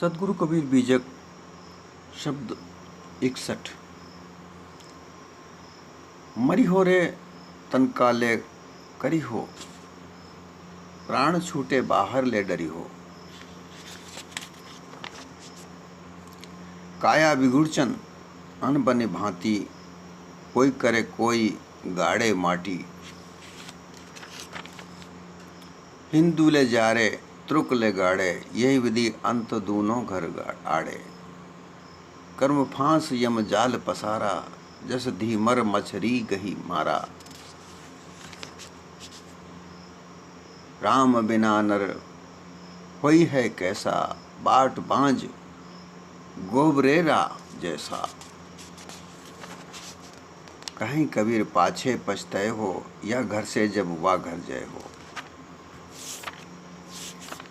सदगुरु कबीर बीजक शब्द 61। मरी हो रे तन काले करी हो, प्राण छूटे बाहर ले डरी हो। काया बिगुड़चन अन बने भांति, कोई करे कोई गाड़े माटी। हिंदू ले जारे त्रुक ले गाड़े, यही विधि अंत दूनों घर आड़े। कर्म फांस यम जाल पसारा, जस धीमर मछरी गही मारा। राम बिना नर होई है कैसा, बाट बांझ गोबरेरा जैसा। कहीं कबीर पाछे पछताए हो, या घर से जब हुआ घर जय हो।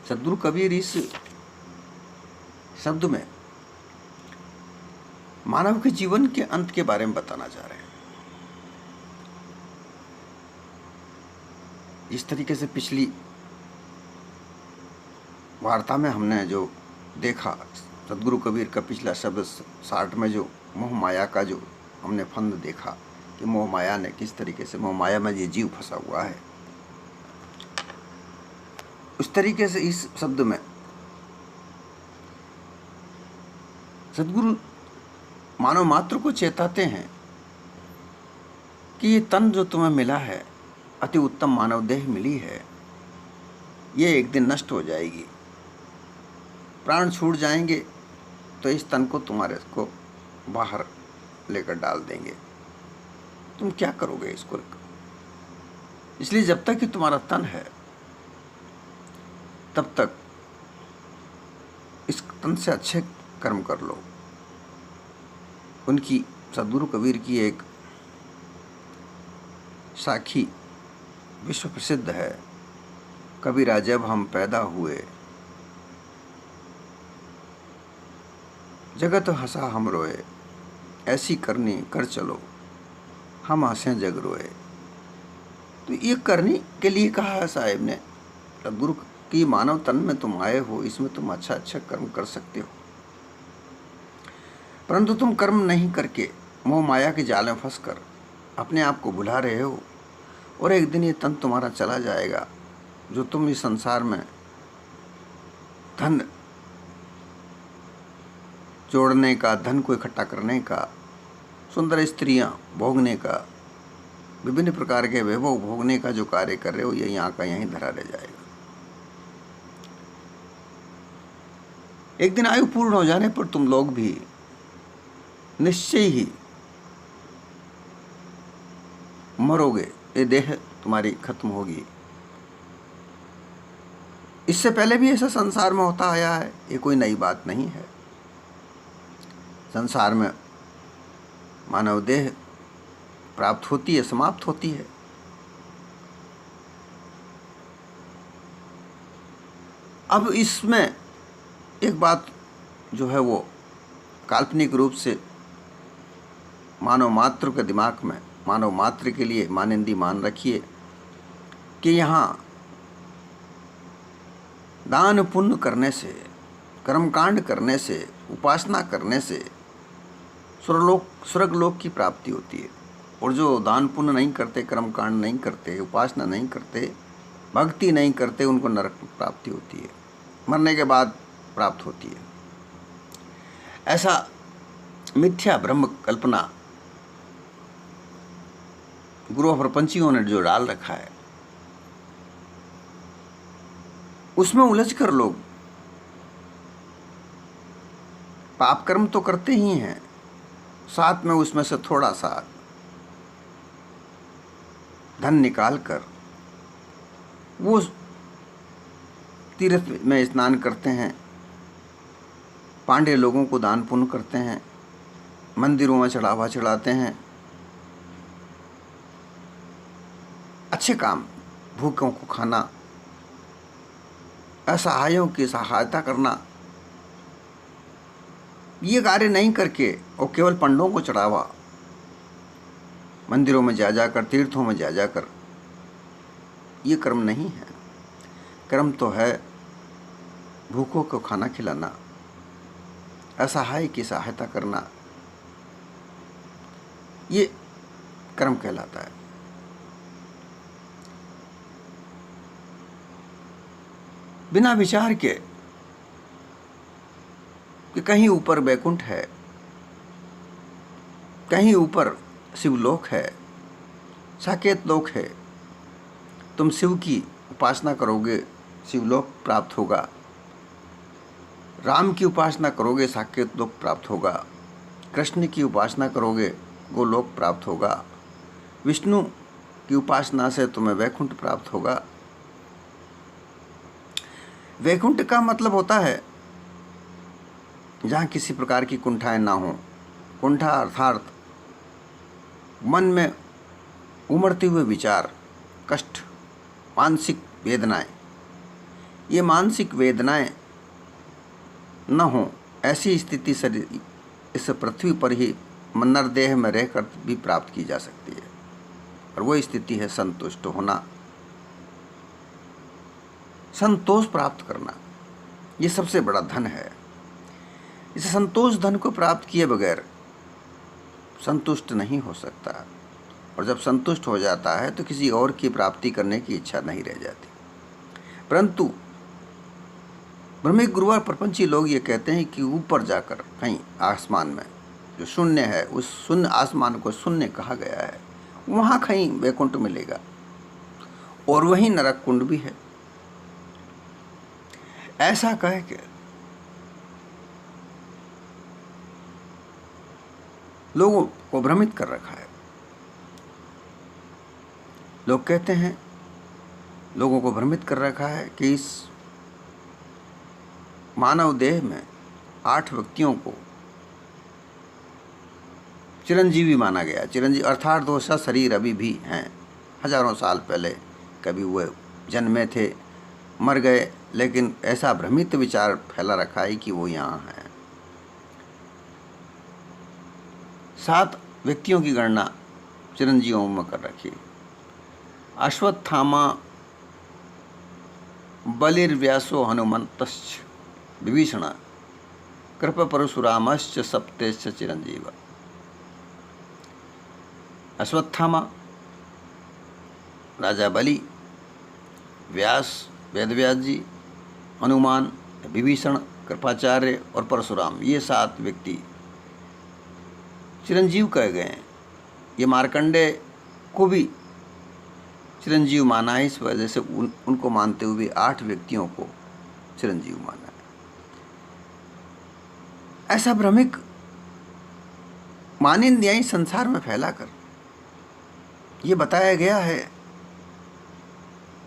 सदगुरु कबीर इस शब्द में मानव के जीवन के अंत के बारे में बताना चाह रहे हैं। इस तरीके से पिछली वार्ता में हमने जो देखा, सदगुरु कबीर का पिछला शब्द 60 में जो मोह माया का जो हमने फंद देखा कि मोह माया ने किस तरीके से, मोह माया में ये जीव फंसा हुआ है, उस तरीके से इस शब्द में सदगुरु मानव मात्र को चेताते हैं कि ये तन जो तुम्हें मिला है, अति उत्तम मानव देह मिली है, ये एक दिन नष्ट हो जाएगी। प्राण छूट जाएंगे तो इस तन को तुम्हारे को बाहर लेकर डाल देंगे। तुम क्या करोगे इसको लेकर? इसलिए जब तक कि तुम्हारा तन है, तब तक इस तन से अच्छे कर्म कर लो। उनकी सदगुरु कबीर की एक साखी विश्व प्रसिद्ध है। कबीरा जब हम पैदा हुए, जगत हंसा हम रोए, ऐसी करनी कर चलो, हम हंसे जग रोए। तो ये करनी के लिए कहा है साहिब ने, सदगुरु की मानव तन में तुम आए हो, इसमें तुम अच्छा अच्छा कर्म कर सकते हो, परंतु तुम कर्म नहीं करके मोह माया के जाल में फंसकर अपने आप को भुला रहे हो। और एक दिन ये तन तुम्हारा चला जाएगा, जो तुम इस संसार में धन जोड़ने का, धन को इकट्ठा करने का, सुंदर स्त्रियां भोगने का, विभिन्न प्रकार के वैभव भोगने का जो कार्य कर रहे हो, ये यहाँ का यहीं धरा रह जाएगा। एक दिन आयु पूर्ण हो जाने पर तुम लोग भी निश्चय ही मरोगे, ये देह तुम्हारी खत्म होगी। इससे पहले भी ऐसा संसार में होता आया है, ये कोई नई बात नहीं है। संसार में मानव देह प्राप्त होती है, समाप्त होती है। अब इसमें एक बात जो है वो काल्पनिक रूप से मानव मात्र के दिमाग में, मानव मात्र के लिए मानिंदी मान रखिए कि यहाँ दान पुण्य करने से, कर्मकांड करने से, उपासना करने से स्वर्गलोक की प्राप्ति होती है। और जो दान पुण्य नहीं करते, कर्मकांड नहीं करते, उपासना नहीं करते, भक्ति नहीं करते, उनको नरक प्राप्ति होती है, मरने के बाद प्राप्त होती है। ऐसा मिथ्या ब्रह्म कल्पना गुरु प्रपंचियों ने जो डाल रखा है, उसमें उलझ कर लोग पाप कर्म तो करते ही हैं, साथ में उसमें से थोड़ा सा धन निकाल कर वो तीर्थ में स्नान करते हैं, पांडे लोगों को दान पुण्य करते हैं, मंदिरों में चढ़ावा चढ़ाते हैं, अच्छे काम, भूखों को खाना, असहायों की सहायता करना, ये कार्य नहीं करके और केवल पंडों को चढ़ावा, मंदिरों में जा जाकर, तीर्थों में जा जाकर, ये कर्म नहीं है। कर्म तो है भूखों को खाना खिलाना, असहाय की सहायता करना, ये कर्म कहलाता है। बिना विचार के कि कहीं ऊपर वैकुंठ है, कहीं ऊपर शिवलोक है, साकेत लोक है, तुम शिव की उपासना करोगे शिवलोक प्राप्त होगा, राम की उपासना करोगे साकेत लोक प्राप्त होगा, कृष्ण की उपासना करोगे गोलोक प्राप्त होगा, विष्णु की उपासना से तुम्हें वैकुंठ प्राप्त होगा। वैकुंठ का मतलब होता है जहाँ किसी प्रकार की कुंठाएं ना हो। कुंठा अर्थात मन में उमड़ते हुए विचार, कष्ट, मानसिक वेदनाएं। ये मानसिक वेदनाएं न हो, ऐसी स्थिति शरीर इस पृथ्वी पर ही नरदेह में रहकर भी प्राप्त की जा सकती है, और वो स्थिति है संतुष्ट होना, संतोष प्राप्त करना। ये सबसे बड़ा धन है। इस संतोष धन को प्राप्त किए बगैर संतुष्ट नहीं हो सकता, और जब संतुष्ट हो जाता है तो किसी और की प्राप्ति करने की इच्छा नहीं रह जाती। परंतु ब्रह्मिक गुरुवार प्रपंची लोग ये कहते हैं कि ऊपर जाकर कहीं आसमान में जो शून्य है, उस शून्य आसमान को शून्य कहा गया है, वहाँ कहीं वैकुंठ मिलेगा, और वहीं नरक कुंड भी है। ऐसा कह के लोगों को भ्रमित कर रखा है। लोग कहते हैं, लोगों को भ्रमित कर रखा है कि इस मानव देह में 8 व्यक्तियों को चिरंजीवी माना गया। चिरंजीवी अर्थात वो शरीर अभी भी हैं। हजारों साल पहले कभी वो जन्मे थे, मर गए, लेकिन ऐसा भ्रमित विचार फैला रखा है कि वो यहाँ हैं। 7 व्यक्तियों की गणना चिरंजीवों में कर रखी। अश्वत्थामा, बलिर्व्यासो हनुमंतश्च विभीषण, कृप परशुरामश्च सप्तेश्च चिरंजीव। अश्वत्थामा राजा बलि, व्यास वेदव्यास जी, हनुमान, विभीषण, कृपाचार्य और परशुराम, ये 7 व्यक्ति चिरंजीव कहे गए हैं। ये मार्कंडेय को भी चिरंजीव माना है, इस वजह से उनको मानते हुए 8 व्यक्तियों को चिरंजीव माना है। ऐसा भ्रमिक मानिंद्याई संसार में फैलाकर ये बताया गया है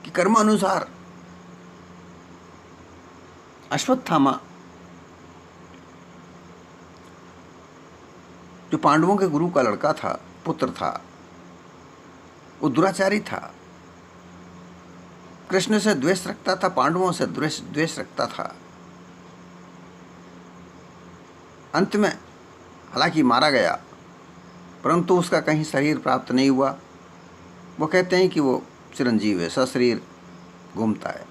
कि कर्म अनुसार अश्वत्थामा जो पांडवों के गुरु का लड़का था, पुत्र था, वो दुराचारी था, कृष्ण से द्वेष रखता था, पांडवों से द्वेष रखता था। अंत में हालांकि मारा गया, परंतु उसका कहीं शरीर प्राप्त नहीं हुआ। वो कहते हैं कि वो चिरंजीव है, सशरीर घूमता है।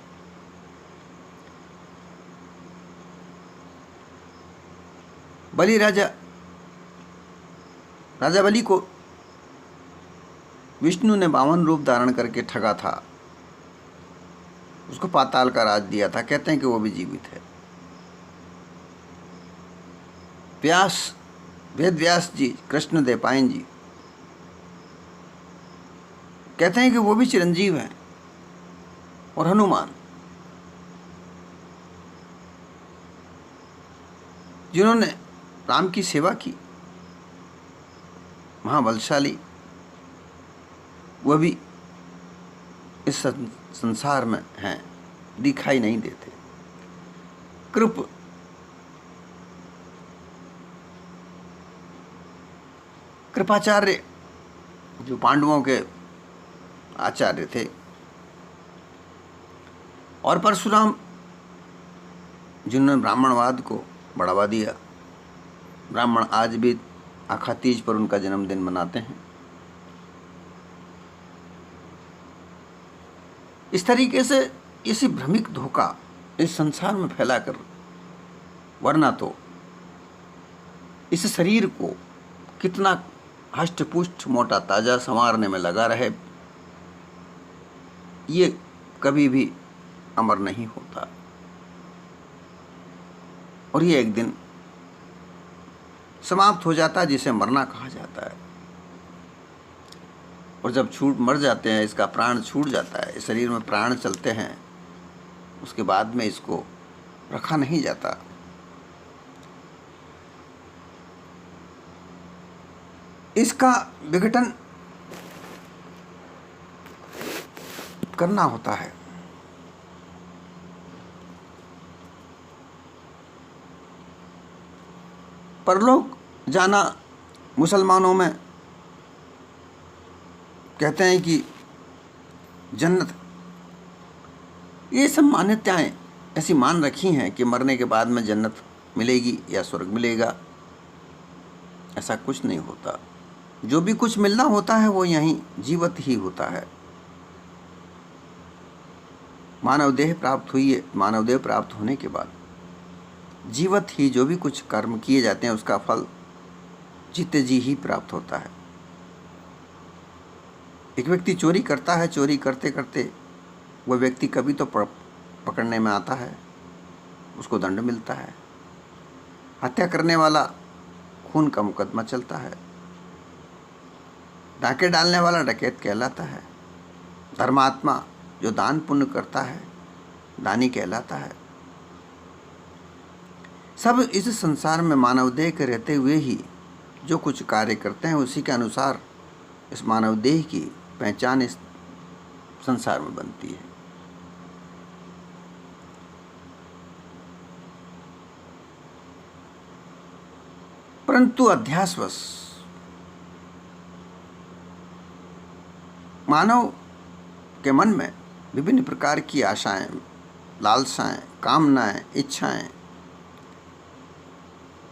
बलि राजा बलि को विष्णु ने 52 रूप धारण करके ठगा था, उसको पाताल का राज दिया था। कहते हैं कि वो भी जीवित है। व्यास, वेद व्यास जी, कृष्ण देवपायन जी, कहते हैं कि वो भी चिरंजीव हैं। और हनुमान, जिन्होंने राम की सेवा की, महाबलशाली, वह भी इस संसार में हैं, दिखाई नहीं देते। कृपाचार्य जो पांडवों के आचार्य थे, और परशुराम जिन्होंने ब्राह्मणवाद को बढ़ावा दिया। ब्राह्मण आज भी आखा तीज पर उनका जन्मदिन मनाते हैं। इस तरीके से इसी भ्रमिक धोखा इस संसार में फैलाकर, वरना तो इस शरीर को कितना हष्ट पुष्ट मोटा ताजा संवारने में लगा रहे, ये कभी भी अमर नहीं होता और ये एक दिन समाप्त हो जाता है, जिसे मरना कहा जाता है। और जब मर जाते हैं, इसका प्राण छूट जाता है, इस शरीर में प्राण चलते हैं, उसके बाद में इसको रखा नहीं जाता। इसका विघटन करना होता है। परलोक जाना मुसलमानों में कहते हैं कि जन्नत, ये सब मान्यताएं ऐसी मान रखी हैं कि मरने के बाद में जन्नत मिलेगी या स्वर्ग मिलेगा। ऐसा कुछ नहीं होता। जो भी कुछ मिलना होता है वो यहीं जीवित ही होता है। मानव देह प्राप्त हुई है, मानव देह प्राप्त होने के बाद जीवित ही जो भी कुछ कर्म किए जाते हैं उसका फल जीते जी ही प्राप्त होता है। एक व्यक्ति चोरी करता है, चोरी करते करते वह व्यक्ति कभी तो पकड़ने में आता है, उसको दंड मिलता है। हत्या करने वाला खून का मुकदमा चलता है। डाके डालने वाला डकैत कहलाता है। धर्मात्मा जो दान पुण्य करता है दानी कहलाता है। सब इस संसार में मानव देह के रहते हुए ही जो कुछ कार्य करते हैं उसी के अनुसार इस मानव देह की पहचान इस संसार में बनती है। परंतु अध्यासवश मानव के मन में विभिन्न प्रकार की आशाएं, लालसाएं, कामनाएं, इच्छाएं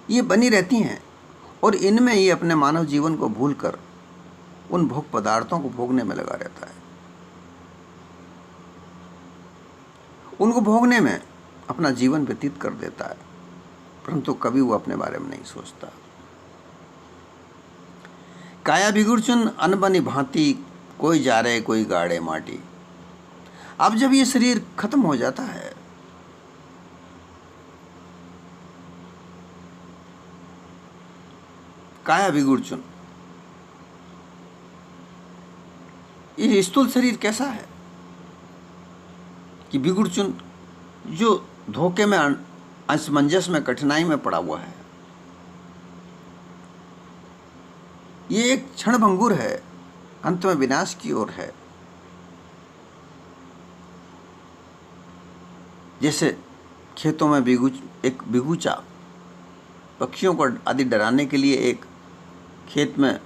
ये बनी रहती हैं और इनमें ये अपने मानव जीवन को भूलकर उन भोग पदार्थों को भोगने में लगा रहता है। उनको भोगने में अपना जीवन व्यतीत कर देता है, परंतु कभी वो अपने बारे में नहीं सोचता। काया बिगुड़चुन अन बनी भांति, कोई जा रहे कोई गाड़े माटी। अब जब ये शरीर खत्म हो जाता है काया बिगुड़चुन, ये स्थूल शरीर कैसा है कि बिगुड़चुन जो धोखे में असमंजस में कठिनाई में पड़ा हुआ है, ये एक क्षण भंगुर है, अंत में विनाश की ओर है। जैसे खेतों में एक बिगुचा पक्षियों को आदि डराने के लिए एक खेत में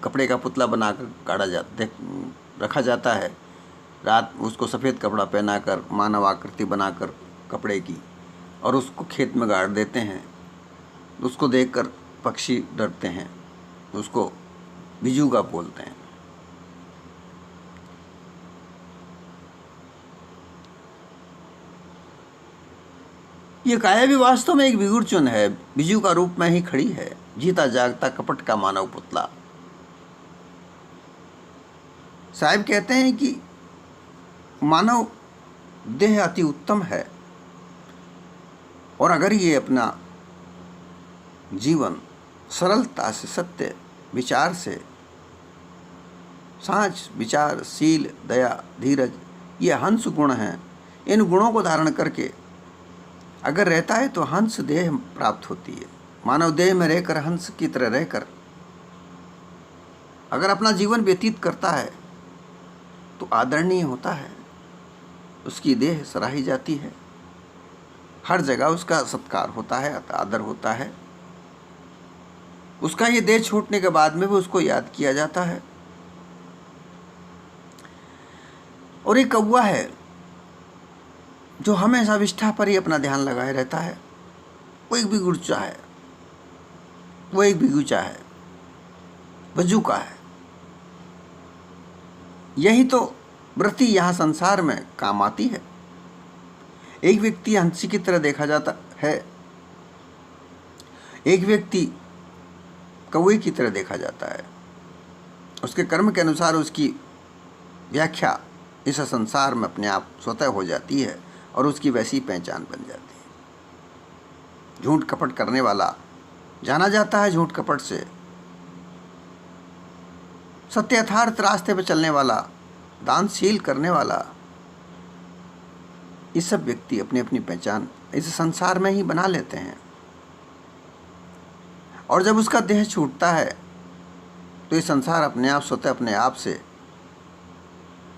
कपड़े का पुतला बनाकर रखा जाता है। रात उसको सफ़ेद कपड़ा पहनाकर मानव आकृति बनाकर कपड़े की और उसको खेत में गाड़ देते हैं। उसको देखकर पक्षी डरते हैं, उसको बिजूगा बोलते हैं। ये काया भी वास्तव में एक बिगुड़चुन है, बिजू का रूप में ही खड़ी है, जीता जागता कपट का मानव पुतला। साहब कहते हैं कि मानव देह अति उत्तम है और अगर ये अपना जीवन सरलता से, सत्य विचार से, सांच विचार, शील, दया, धीरज, ये हंस गुण हैं, इन गुणों को धारण करके अगर रहता है तो हंस देह प्राप्त होती है। मानव देह में रहकर हंस की तरह रहकर अगर अपना जीवन व्यतीत करता है तो आदरणीय होता है, उसकी देह सराही जाती है, हर जगह उसका सत्कार होता है, आदर होता है। उसका ये देह छूटने के बाद में भी उसको याद किया जाता है। और एक कौवा है जो हमेशा विष्ठा पर ही अपना ध्यान लगाए रहता है, वो एक बिगुचा है, वो एक बिगुचा है, बजूका है। यही तो वृत्ति यहाँ संसार में काम आती है। एक व्यक्ति हंसी की तरह देखा जाता है, एक व्यक्ति कौवे की तरह देखा जाता है। उसके कर्म के अनुसार उसकी व्याख्या इस संसार में अपने आप स्वतः हो जाती है और उसकी वैसी पहचान बन जाती है। झूठ कपट करने वाला जाना जाता है झूठ कपट से। सत्य यथार्थ रास्ते पर चलने वाला, दानशील करने वाला, ये सब व्यक्ति अपनी अपनी पहचान इस संसार में ही बना लेते हैं। और जब उसका देह छूटता है तो ये संसार अपने आप स्वतः अपने आप से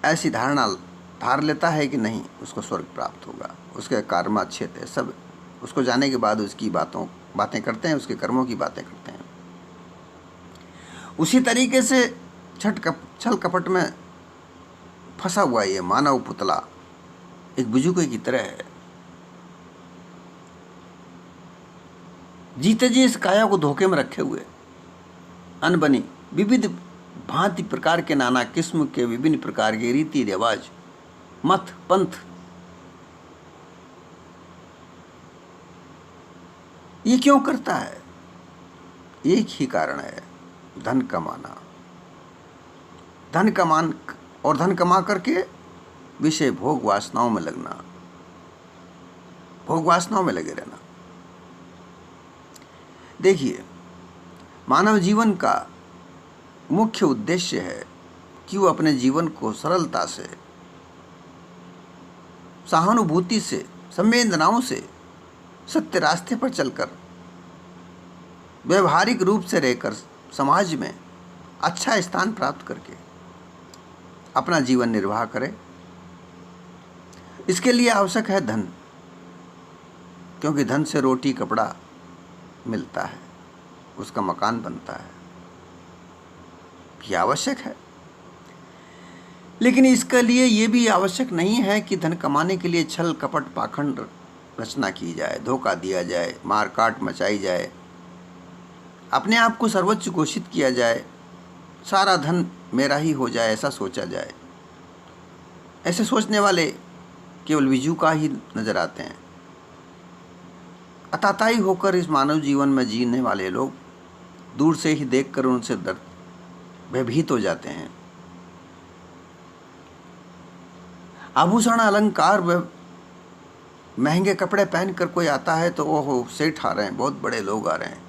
ऐसी धारणा धार लेता है कि नहीं, उसको स्वर्ग प्राप्त होगा, उसके कर्म अच्छे थे, सब उसको जाने के बाद उसकी बातें करते हैं, उसके कर्मों की बातें करते हैं। उसी तरीके से छल कपट में फंसा हुआ ये मानव पुतला एक बुजुर्ग की तरह है। जीते जी इस काया को धोखे में रखे हुए अनबनी विविध भांति प्रकार के नाना किस्म के विभिन्न प्रकार के रीति रिवाज, मत, पंथ, ये क्यों करता है? एक ही कारण है, धन कमाना। धन कमा करके विषय भोग वासनाओं में लगना, भोग वासनाओं में लगे रहना। देखिए, मानव जीवन का मुख्य उद्देश्य है कि वो अपने जीवन को सरलता से, सहानुभूति से, संवेदनाओं से, सत्य रास्ते पर चलकर, व्यवहारिक रूप से रहकर समाज में अच्छा स्थान प्राप्त करके अपना जीवन निर्वाह करे। इसके लिए आवश्यक है धन, क्योंकि धन से रोटी कपड़ा मिलता है, उसका मकान बनता है, ये आवश्यक है। लेकिन इसके लिए ये भी आवश्यक नहीं है कि धन कमाने के लिए छल कपट पाखंड रचना की जाए, धोखा दिया जाए, मारकाट मचाई जाए, अपने आप को सर्वोच्च घोषित किया जाए, सारा धन मेरा ही हो जाए, ऐसा सोचा जाए। ऐसे सोचने वाले केवल विजू का ही नजर आते हैं। अताताई होकर इस मानव जीवन में जीने वाले लोग दूर से ही देखकर उनसे भयभीत हो जाते हैं। आभूषण अलंकार व महंगे कपड़े पहनकर कोई आता है तो ओहो, सेठ आ रहे हैं, बहुत बड़े लोग आ रहे हैं,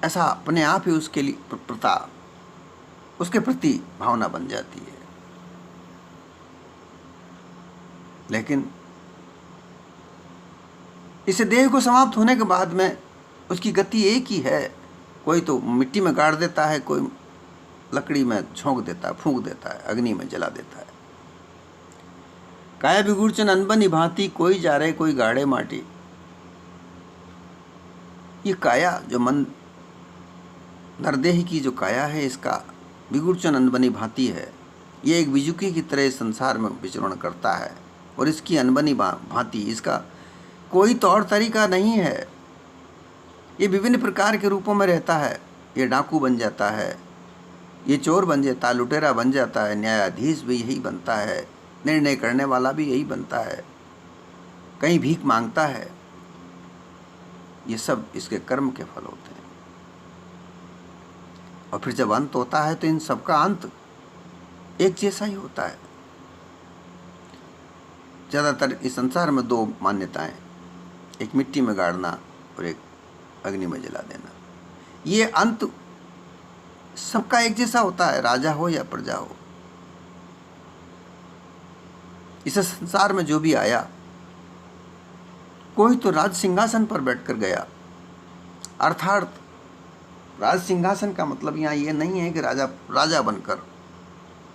ऐसा अपने आप ही उसके लिए उसके प्रति भावना बन जाती है। लेकिन इस देह को समाप्त होने के बाद में उसकी गति एक ही है। कोई तो मिट्टी में गाड़ देता है, कोई लकड़ी में झोंक देता है, फूंक देता है, अग्नि में जला देता है। काया बिगुड़चन अनबनी भांति, कोई जा रहे कोई गाड़े माटी। ये काया जो मन नरदेह की जो काया है, इसका बिगुड़चन अनबनी भांति है। ये एक बिजुकी की तरह संसार में विचरण करता है और इसकी अनबनी भांति, इसका कोई तौर तरीका नहीं है। ये विभिन्न प्रकार के रूपों में रहता है। ये डाकू बन जाता है, ये चोर बन जाता है, लुटेरा बन जाता है, न्यायाधीश भी यही बनता है, निर्णय करने वाला भी यही बनता है, कहीं भीख मांगता है। ये सब इसके कर्म के फल होते हैं। और फिर जब अंत होता है तो इन सबका अंत एक जैसा ही होता है। ज़्यादातर इस संसार में दो मान्यताएं, एक मिट्टी में गाड़ना और एक अग्नि में जला देना। ये अंत सबका एक जैसा होता है, राजा हो या प्रजा हो। इस संसार में जो भी आया, कोई तो राज सिंहासन पर बैठकर गया। अर्थात राज सिंहासन का मतलब यहाँ ये नहीं है कि राजा बनकर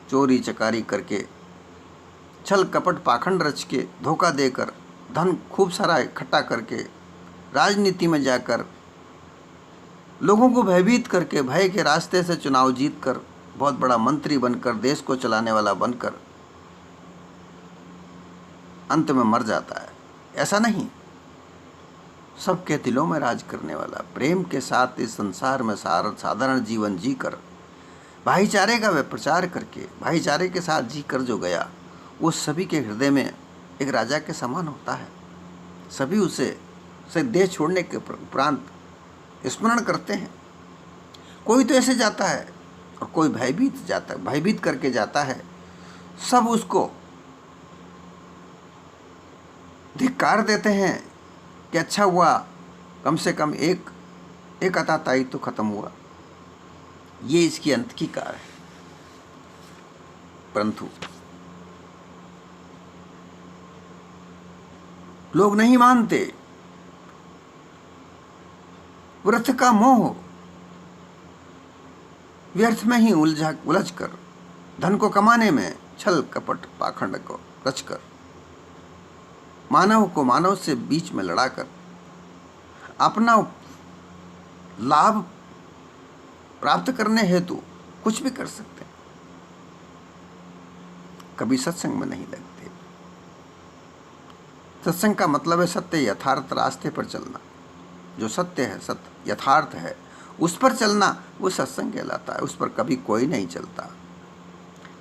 चोरी चकारी करके, छल कपट पाखंड रच के, धोखा देकर, धन खूब सारा इकट्ठा करके, राजनीति में जाकर, लोगों को भयभीत करके, भय के रास्ते से चुनाव जीतकर, बहुत बड़ा मंत्री बनकर, देश को चलाने वाला बनकर अंत में मर जाता है। ऐसा नहीं, सबके दिलों में राज करने वाला, प्रेम के साथ इस संसार में साधारण जीवन जीकर, भाईचारे का प्रचार करके, भाईचारे के साथ जीकर जो गया, वो सभी के हृदय में एक राजा के समान होता है। सभी उसे देश छोड़ने के उपरांत स्मरण करते हैं। कोई तो ऐसे जाता है और कोई भयभीत जाता है, भयभीत करके जाता है। सब उसको धिक्कार देते हैं कि अच्छा हुआ, कम से कम एक अताताई तो खत्म हुआ। ये इसकी अंत की कार है। परंतु लोग नहीं मानते। व्रत का मोह व्यर्थ में ही उलझ कर, धन को कमाने में छल कपट पाखंड को रचकर, मानव को मानव से बीच में लड़ाकर अपना लाभ प्राप्त करने हेतु कुछ भी कर सकते हैं। कभी सत्संग में नहीं लगते। सत्संग का मतलब है सत्य यथार्थ रास्ते पर चलना। जो सत्य है, सत्य यथार्थ है, उस पर चलना, वो सत्संग कहलाता है। उस पर कभी कोई नहीं चलता।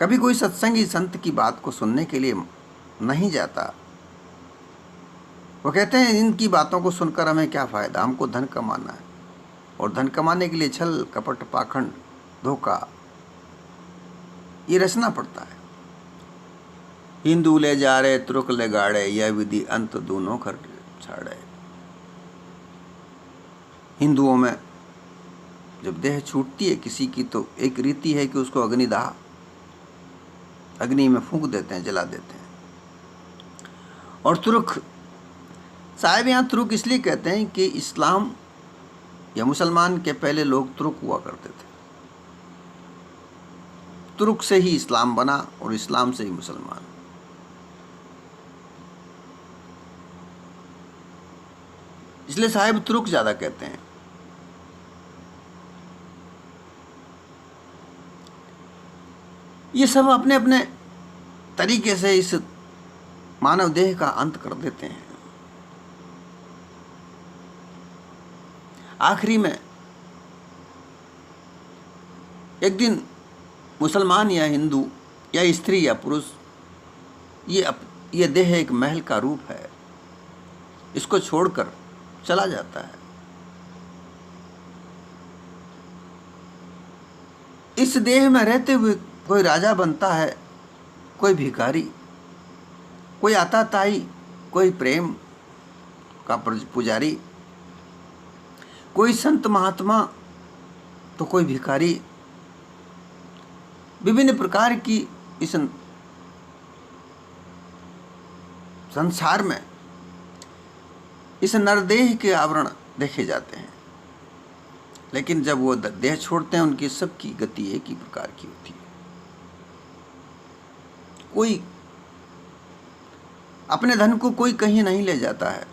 कभी कोई सत्संगी संत की बात को सुनने के लिए नहीं जाता। वो कहते हैं इनकी बातों को सुनकर हमें क्या फ़ायदा, हमको धन कमाना है, और धन कमाने के लिए छल कपट पाखंड धोखा ये रचना पड़ता है। हिंदू ले जा रहे तुर्क ले गाड़े, यह विधि अंत दोनों कर छाड़े। हिंदुओं में जब देह छूटती है किसी की, तो एक रीति है कि उसको अग्नि में फूंक देते हैं, जला देते हैं। और तुर्क साहब, यहाँ तुर्क इसलिए कहते हैं कि इस्लाम या मुसलमान के पहले लोग तुर्क हुआ करते थे। तुर्क से ही इस्लाम बना और इस्लाम से ही मुसलमान। इसलिए साहिब तुर्क ज़्यादा कहते हैं। ये सब अपने अपने तरीके से इस मानव देह का अंत कर देते हैं। आखिरी में एक दिन मुसलमान या हिंदू या स्त्री या पुरुष, ये देह एक महल का रूप है, इसको छोड़कर चला जाता है। इस देह में रहते हुए कोई राजा बनता है, कोई भिखारी, कोई आताताई, कोई प्रेम का पुजारी, कोई संत महात्मा तो कोई भिखारी। विभिन्न प्रकार की इस संसार में इस नरदेह के आवरण देखे जाते हैं। लेकिन जब वो देह छोड़ते हैं, उनकी सबकी गति एक ही प्रकार की होती है। कोई अपने धन को कोई कहीं नहीं ले जाता है,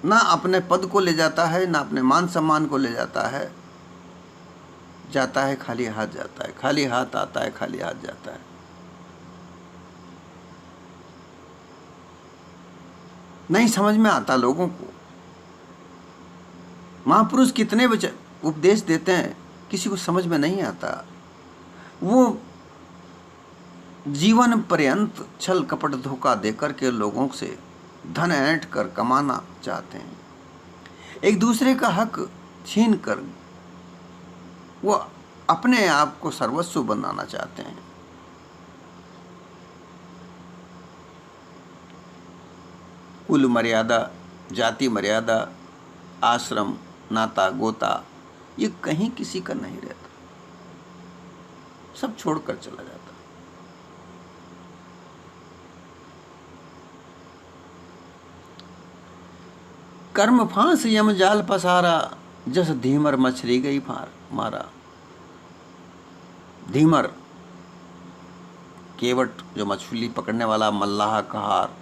ना अपने पद को ले जाता है, ना अपने मान सम्मान को ले जाता है। जाता है खाली हाथ जाता है, खाली हाथ आता है, खाली हाथ जाता है। नहीं समझ में आता लोगों को। महापुरुष कितने उपदेश देते हैं, किसी को समझ में नहीं आता। वो जीवन पर्यंत छल कपट धोखा देकर के लोगों से धन ऐंठ कर कमाना चाहते हैं। एक दूसरे का हक छीन कर वो अपने आप को सर्वस्व बनाना चाहते हैं। कुल मर्यादा, जाति मर्यादा, आश्रम, नाता गोता, ये कहीं किसी का नहीं रहता। सब छोड़कर चला जाता। कर्म फांस यम जाल पसारा, जस धीमर मछली गई मारा। धीमर केवट, जो मछली पकड़ने वाला मल्लाह कहार,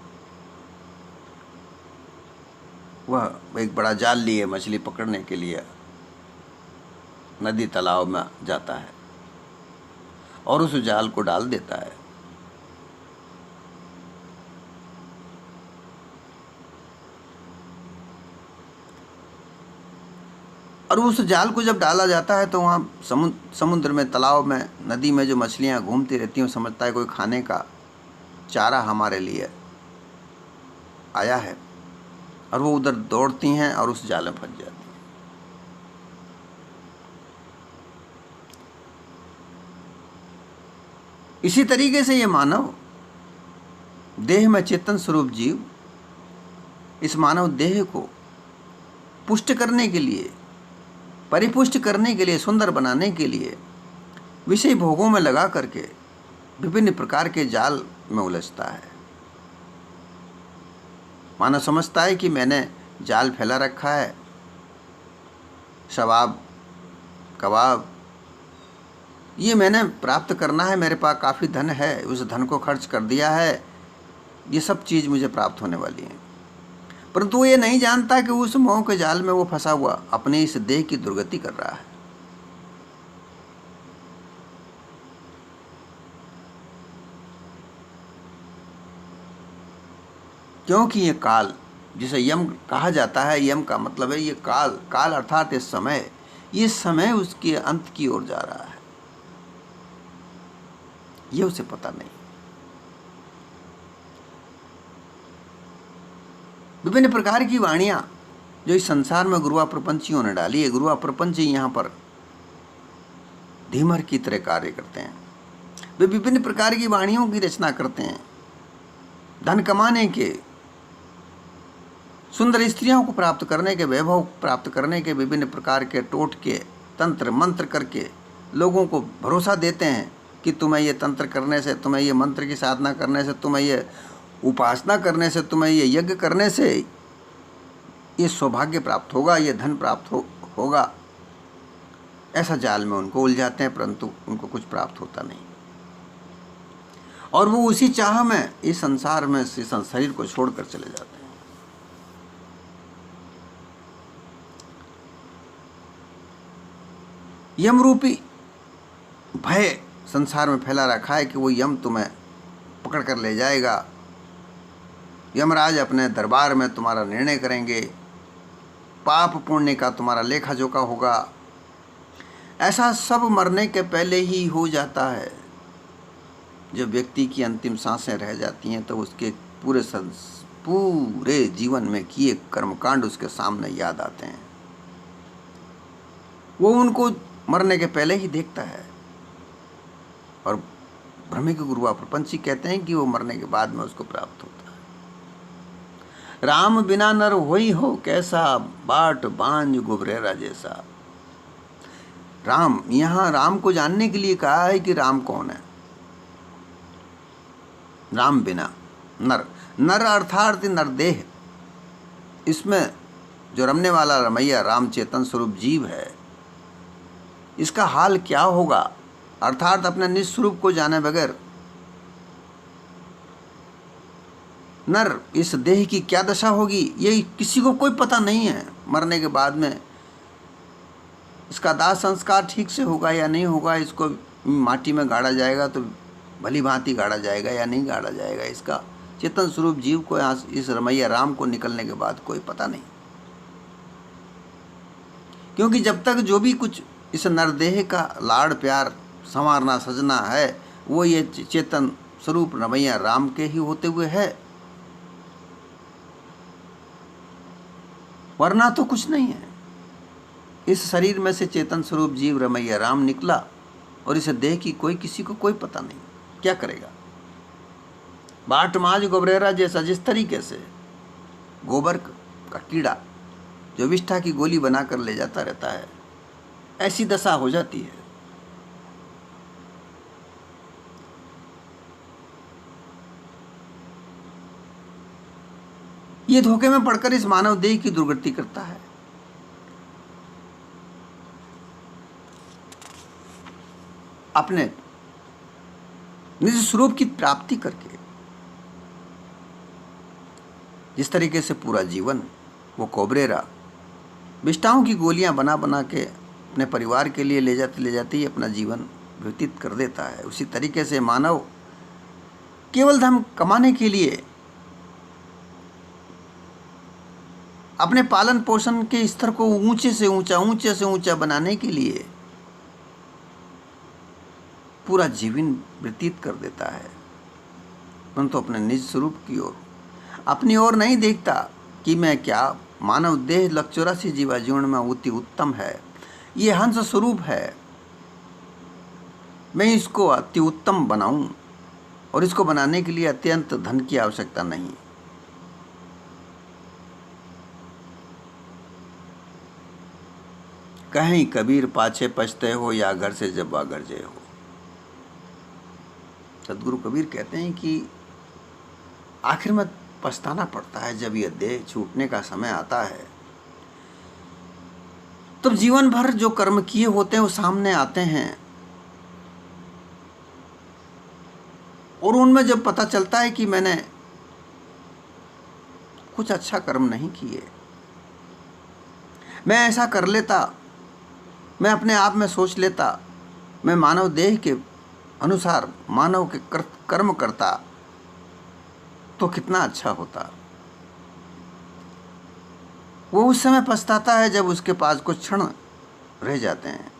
वह एक बड़ा जाल लिए मछली पकड़ने के लिए नदी तालाब में जाता है और उस जाल को डाल देता है। और उस जाल को जब डाला जाता है तो वहाँ समुद्र में, तालाब में, नदी में जो मछलियाँ घूमती रहती हैं, वो समझता है कोई खाने का चारा हमारे लिए आया है, और वो उधर दौड़ती हैं और उस जाल में फंस जाती हैं। इसी तरीके से ये मानव देह में चेतन स्वरूप जीव इस मानव देह को पुष्ट करने के लिए, परिपुष्ट करने के लिए, सुंदर बनाने के लिए विषय भोगों में लगा करके विभिन्न प्रकार के जाल में उलझता है। मानव समझता है कि मैंने जाल फैला रखा है, शबाब कबाब ये मैंने प्राप्त करना है, मेरे पास काफ़ी धन है, उस धन को खर्च कर दिया है, ये सब चीज़ मुझे प्राप्त होने वाली है। परंतु वो ये नहीं जानता कि उस मोह के जाल में वो फंसा हुआ अपने इस देह की दुर्गति कर रहा है। क्योंकि ये काल, जिसे यम कहा जाता है, यम का मतलब है ये काल, काल अर्थात ये समय उसके अंत की ओर जा रहा है, ये उसे पता नहीं। विभिन्न प्रकार की वाणियां जो इस संसार में गुरुआ प्रपंचियों ने डाली है, गुरुआ प्रपंच यहाँ पर धीमर की तरह कार्य करते हैं। वे विभिन्न प्रकार की वाणियों की रचना करते हैं, धन कमाने के, सुंदर स्त्रियों को प्राप्त करने के, वैभव प्राप्त करने के विभिन्न प्रकार के टोटके तंत्र मंत्र करके लोगों को भरोसा देते हैं कि तुम्हें ये तंत्र करने से, तुम्हें ये मंत्र की साधना करने से, तुम्हें ये उपासना करने से, तुम्हें ये यज्ञ करने से ये सौभाग्य प्राप्त होगा, ये धन प्राप्त होगा। ऐसा जाल में उनको उलझाते हैं, परंतु उनको कुछ प्राप्त होता नहीं और वो उसी चाह में इस संसार में इस शरीर को छोड़कर चले जाते हैं। यम रूपी भय संसार में फैला रखा है कि वो यम तुम्हें पकड़ कर ले जाएगा, यमराज अपने दरबार में तुम्हारा निर्णय करेंगे, पाप पुण्य का तुम्हारा लेखा जोखा होगा। ऐसा सब मरने के पहले ही हो जाता है। जब व्यक्ति की अंतिम सांसें रह जाती हैं तो उसके पूरे जीवन में किए कर्मकांड उसके सामने याद आते हैं। वो उनको मरने के पहले ही देखता है और भ्रमिक गुरुआ प्रपंची कहते हैं कि वो मरने के बाद में उसको प्राप्त होता है। राम बिना नर होई हो कैसा, बाट बांझ गुबरेरा जैसा। राम, यहाँ राम को जानने के लिए कहा है कि राम कौन है। राम बिना नर, नर अर्थात नरदेह, इसमें जो रमने वाला रमैया राम चेतन स्वरूप जीव है, इसका हाल क्या होगा, अर्थात अपने निज स्वरूप को जाने बगैर नर इस देह की क्या दशा होगी, ये किसी को कोई पता नहीं है। मरने के बाद में इसका दाह संस्कार ठीक से होगा या नहीं होगा, इसको माटी में गाड़ा जाएगा तो भली भांति गाड़ा जाएगा या नहीं गाड़ा जाएगा, इसका चेतन स्वरूप जीव को यहाँ इस रमैया राम को निकलने के बाद कोई पता नहीं। क्योंकि जब तक जो भी कुछ इस नरदेह का लाड़ प्यार संवारना सजना है वो ये चेतन स्वरूप रमैया राम के ही होते हुए है, वरना तो कुछ नहीं है। इस शरीर में से चेतन स्वरूप जीव रमैया राम निकला और इस देह की किसी को कोई पता नहीं, क्या करेगा। बाट माज गोबरेरा जैसा, जिस तरीके से गोबर का कीड़ा जो विष्ठा की गोली बनाकर ले जाता रहता है, ऐसी दशा हो जाती है। ये धोखे में पड़कर इस मानव देह की दुर्गति करता है। अपने निज स्वरूप की प्राप्ति करके जिस तरीके से पूरा जीवन वो कोबरेरा विष्ठाओं की गोलियां बना बना के अपने परिवार के लिए ले जाते ही अपना जीवन व्यतीत कर देता है, उसी तरीके से मानव केवल धन कमाने के लिए, अपने पालन पोषण के स्तर को ऊंचे से ऊंचा बनाने के लिए पूरा जीवन व्यतीत कर देता है, परंतु अपने निज स्वरूप की ओर, अपनी ओर नहीं देखता कि मैं क्या। मानव देह 184 जीवा जीवन में अति उत्तम है, ये हंस स्वरूप है, मैं इसको अति उत्तम बनाऊं, और इसको बनाने के लिए अत्यंत धन की आवश्यकता नहीं। कहीं कबीर पाछे पछते हो, या घर से जब वागरजे हो। सदगुरु कबीर कहते हैं कि आखिर में पछताना पड़ता है जब यह देह छूटने का समय आता है। तब जीवन भर जो कर्म किए होते हैं वो सामने आते हैं, और उनमें जब पता चलता है कि मैंने कुछ अच्छा कर्म नहीं किए, मैं ऐसा कर लेता, मैं अपने आप में सोच लेता, मैं मानव देह के अनुसार मानव के कर्म करता तो कितना अच्छा होता। वो उस समय पछताता है जब उसके पास कुछ क्षण रह जाते हैं।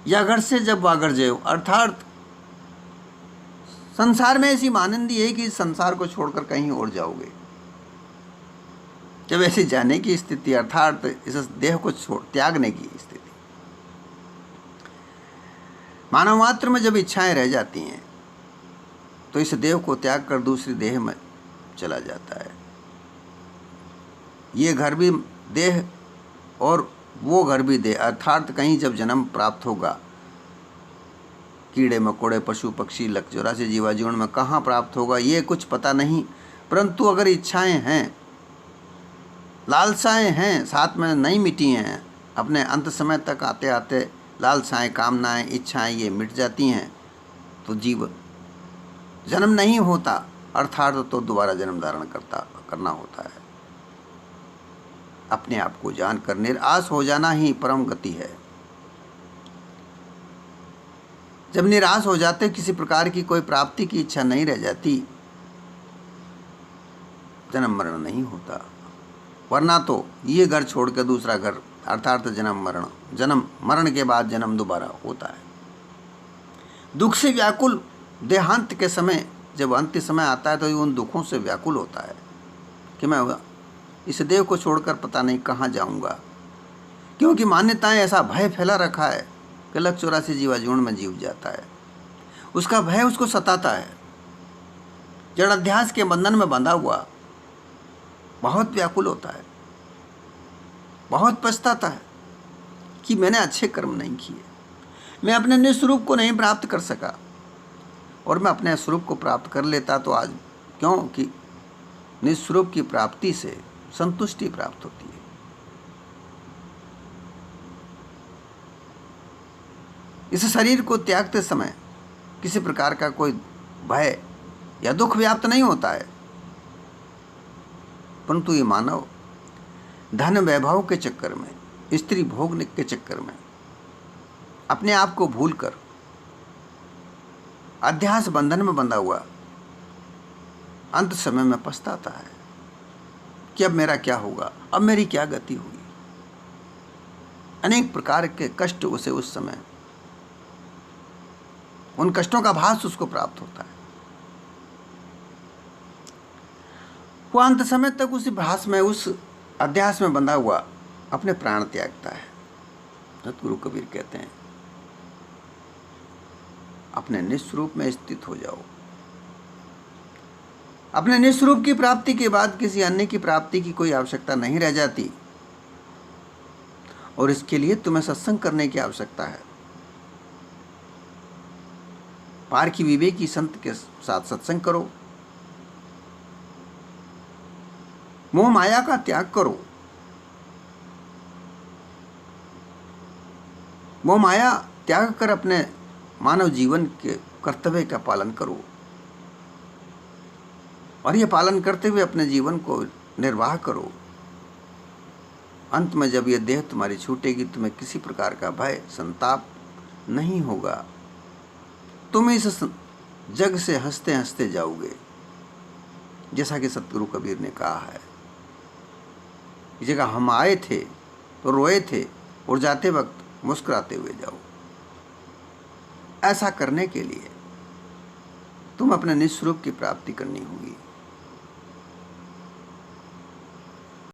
या घर से जब वागरजे हो, अर्थात संसार में ऐसी मानंदी है कि इस संसार को छोड़कर कहीं और जाओगे। जब ऐसे जाने की स्थिति, अर्थात इस देह को त्यागने की स्थिति, मानव मात्र में जब इच्छाएं रह जाती हैं तो इस देह को त्याग कर दूसरी देह में चला जाता है। ये घर भी देह और वो घर भी देह, अर्थात कहीं जब जन्म प्राप्त होगा, कीड़े मकोड़े पशु पक्षी लकचौरा से जीवा जीवन में कहाँ प्राप्त होगा ये कुछ पता नहीं, परंतु अगर इच्छाएं हैं, लालसाएं हैं, साथ में नहीं मिटी हैं, अपने अंत समय तक आते आते लालसाएं, कामनाएं, इच्छाएं ये मिट जाती हैं, तो जीव जन्म नहीं होता, अर्थात तो दोबारा जन्म धारण करना होता है। अपने आप को जानकर निराश हो जाना ही परम गति है। जब निराश हो जाते, किसी प्रकार की कोई प्राप्ति की इच्छा नहीं रह जाती, जन्म मरण नहीं होता। वरना तो ये घर छोड़ के दूसरा घर, अर्थात जन्म मरण के बाद जन्म दोबारा होता है। दुख से व्याकुल देहांत के समय, जब अंतिम समय आता है तो उन दुखों से व्याकुल होता है कि मैं इस देह को छोड़कर पता नहीं कहाँ जाऊंगा, क्योंकि मान्यताएं ऐसा भय फैला रखा है कि लक 84 जीवा जीवन में जीव जाता है। उसका भय उसको सताता है। जड़ अध्यास के बंधन में बंधा हुआ बहुत व्याकुल होता है, बहुत पछताता है कि मैंने अच्छे कर्म नहीं किए, मैं अपने निस्वरूप को नहीं प्राप्त कर सका, और मैं अपने स्वरूप को प्राप्त कर लेता तो आज, क्योंकि निस्वरूप की प्राप्ति से संतुष्टि प्राप्त होती है। इस शरीर को त्यागते समय किसी प्रकार का कोई भय या दुख व्याप्त नहीं होता है, परंतु ये मानव धन वैभव के चक्कर में, स्त्री भोग के चक्कर में अपने आप को भूलकर अध्यास बंधन में बंधा हुआ अंत समय में पछताता है कि अब मेरा क्या होगा, अब मेरी क्या गति होगी। अनेक प्रकार के कष्ट उसे उस समय, उन कष्टों का भास उसको प्राप्त होता है। वो अंत समय तक उसी भास में, उस अध्यास में बंधा हुआ अपने प्राण त्यागता है। सतगुरु कबीर कहते हैं, अपने निस्वरूप में स्थित हो जाओ। अपने निस्वरूप की प्राप्ति के बाद किसी अन्य की प्राप्ति की कोई आवश्यकता नहीं रह जाती, और इसके लिए तुम्हें सत्संग करने की आवश्यकता है। पार की विवेकी संत के साथ सत्संग करो, मोह माया का त्याग करो, मोह माया त्याग कर अपने मानव जीवन के कर्तव्य का पालन करो, और ये पालन करते हुए अपने जीवन को निर्वाह करो। अंत में जब यह देह तुम्हारी छूटेगी, तुम्हें किसी प्रकार का भय संताप नहीं होगा। तुम इस जग से हंसते हंसते जाओगे, जैसा कि सतगुरु कबीर ने कहा है। इस जगह हम आए थे तो रोए थे, और जाते वक्त मुस्कुराते हुए जाओ। ऐसा करने के लिए तुम अपने निस्वरूप की प्राप्ति करनी होगी।